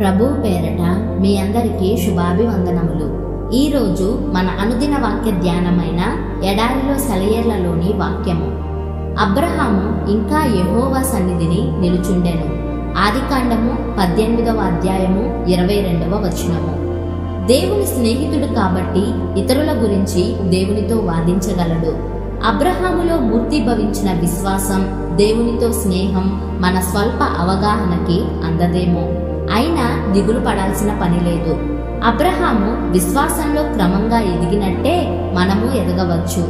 ప్రభు పేరట మీ అందరికీ శుభాభివందనములు. ఈరోజు మన అనుదిన వాక్య ధ్యానమైన ఎడారిలో సెలయేర్లలోని వాక్యము. అబ్రహాము ఇంకా యెహోవా సన్నిధిని నిలుచుండెను. ఆదికాండము 18వ అధ్యాయము 22వ వచనము. దేవుని స్నేహితుడు కాబట్టి ఇతరుల గురించి దేవునితో వాదించగలడు. అబ్రహాములో మూర్తిభవించిన విశ్వాసం, దేవునితో స్నేహం మన స్వల్ప అవగాహనకి అందదేమో. అయినా దిగులు పడాల్సిన పని లేదు. అబ్రహాము విశ్వాసంలో క్రమంగా ఎదిగినట్టే మనము ఎదగవచ్చు.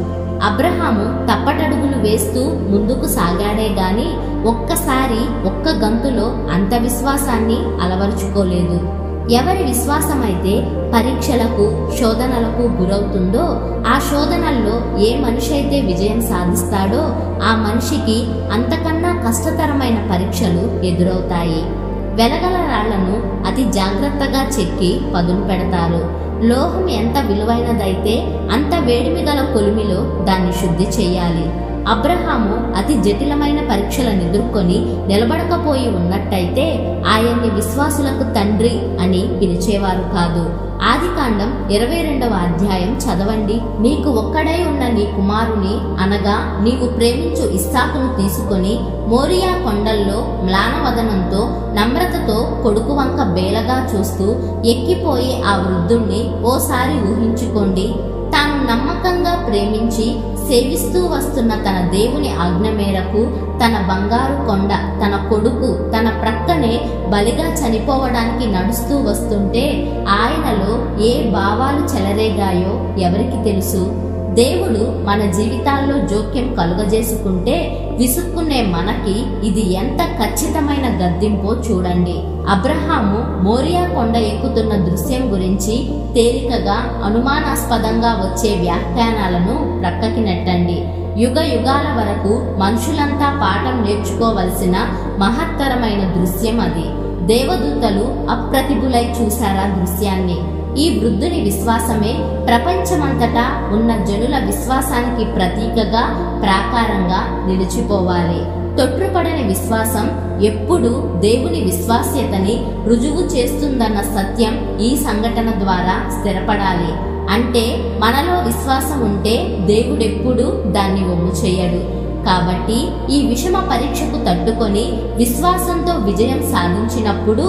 అబ్రహాము తప్పటడుగులు వేస్తూ ముందుకు సాగాడే గాని ఒక్కసారి ఒక్క గంతులో అంత విశ్వాసాన్ని అలవరుచుకోలేదు. ఎవరి విశ్వాసమైతే పరీక్షలకు, శోధనలకు గురవుతుందో, ఆ శోధనల్లో ఏ మనిషి అయితే విజయం సాధిస్తాడో ఆ మనిషికి అంతకన్నా కష్టతరమైన పరీక్షలు ఎదురవుతాయి. వెలగల రాళ్లను అతి జాగ్రత్తగా చెక్కి పదును పెడతారు. లోహం ఎంత విలువైనదైతే అంత వేడిమి గల కొలిమిలో దాన్ని శుద్ధి చేయాలి. అబ్రహాము అతి జటిలమైన పరీక్షలను ఎదుర్కొని నిలబడకపోయి ఉన్నట్టయితే ఆయన్ని విశ్వాసులకు తండ్రి అని పిలిచేవారు కాదు. ఆదికాండం 22వ అధ్యాయం చదవండి. నీకు ఒక్కడై ఉన్న నీ కుమారుని అనగా నీవు ప్రేమించు ఇస్సాకును తీసుకొని మోరియా కొండల్లో మ్లానవదనంతో నమ్రతతో కొడుకు వంక బేలగా చూస్తూ ఎక్కిపోయి ఆ వృద్ధుణ్ణి ఓసారి ఊహించుకోండి. తాను నమ్మకంగా ప్రేమించి సేవిస్తూ వస్తున్న తన దేవుని ఆజ్ఞ మేరకు తన బంగారు కొండ, తన కొడుకు తన ప్రక్కనే బలిగా చనిపోవడానికి నడుస్తూ వస్తుంటే ఆయనలో ఏ భావాలు చెలరేగాయో ఎవరికి తెలుసు? దేవుడు మన జీవితాల్లో జోక్యం కలుగజేసుకుంటే విసుక్కునే మనకి ఇది ఎంత ఖచ్చితమైన గద్దింపో చూడండి. అబ్రహాము మోరియా కొండ ఎక్కుతున్న దృశ్యం గురించి తేలికగా అనుమానాస్పదంగా వచ్చే వ్యాఖ్యానాలను ప్రక్కకి నెట్టండి. యుగ యుగాల వరకు మనుషులంతా పాఠం నేర్చుకోవలసిన మహత్తరమైన దృశ్యం అది. దేవదూతలు అప్రతిభులై చూశారా దృశ్యాన్ని. ఈ వృద్ధుని విశ్వాసమే ప్రపంచమంతటా ఉన్న జనుల విశ్వాసానికి ప్రతీకగా, ప్రాకారంగా నిలిచిపోవాలి. తొట్రుపడని విశ్వాసం ఎప్పుడు దేవుని విశ్వాస్యతని రుజువు చేస్తుందన్న సత్యం ఈ సంఘటన ద్వారా స్థిరపడాలి. అంటే మనలో విశ్వాసం ఉంటే దేవుడెప్పుడు దాన్ని ఒమ్ము చేయడు. కాబట్టి ఈ విషమ పరీక్షకు తట్టుకొని విశ్వాసంతో విజయం సాధించినప్పుడు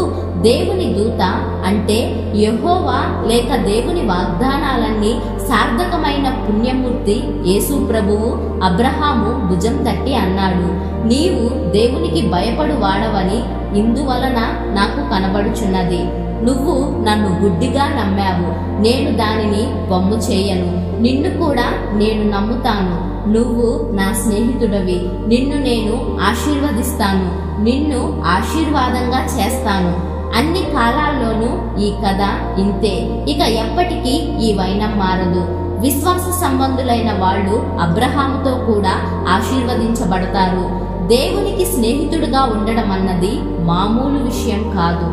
దేవుని దూత అంటే యెహోవా లేక దేవుని వాగ్దానాలన్నీ సార్థకమైన పుణ్యమూర్తి యేసు ప్రభువు అబ్రహాము భుజం తట్టి అన్నాడు, నీవు దేవునికి భయపడు వాడవని ఇందువలన నాకు కనబడుచున్నది. నువ్వు నన్ను గుడ్డిగా నమ్మావు, నేను దానిని వమ్ము చేయను. నిన్ను కూడా నేను నమ్ముతాను. నువ్వు నా స్నేహితుడవి. నిన్ను నేను ఆశీర్వదిస్తాను. నిన్ను ఆశీర్వాదంగా చేస్తాను. అన్ని కాలాల్లోనూ ఈ కథ ఇంతే. ఇక ఎప్పటికీ ఈ వైనం మారదు. విశ్వాస సంబంధులైన వాళ్ళు అబ్రహాముతో కూడా ఆశీర్వదించబడతారు. దేవునికి స్నేహితుడుగా ఉండడం అన్నది మామూలు విషయం కాదు.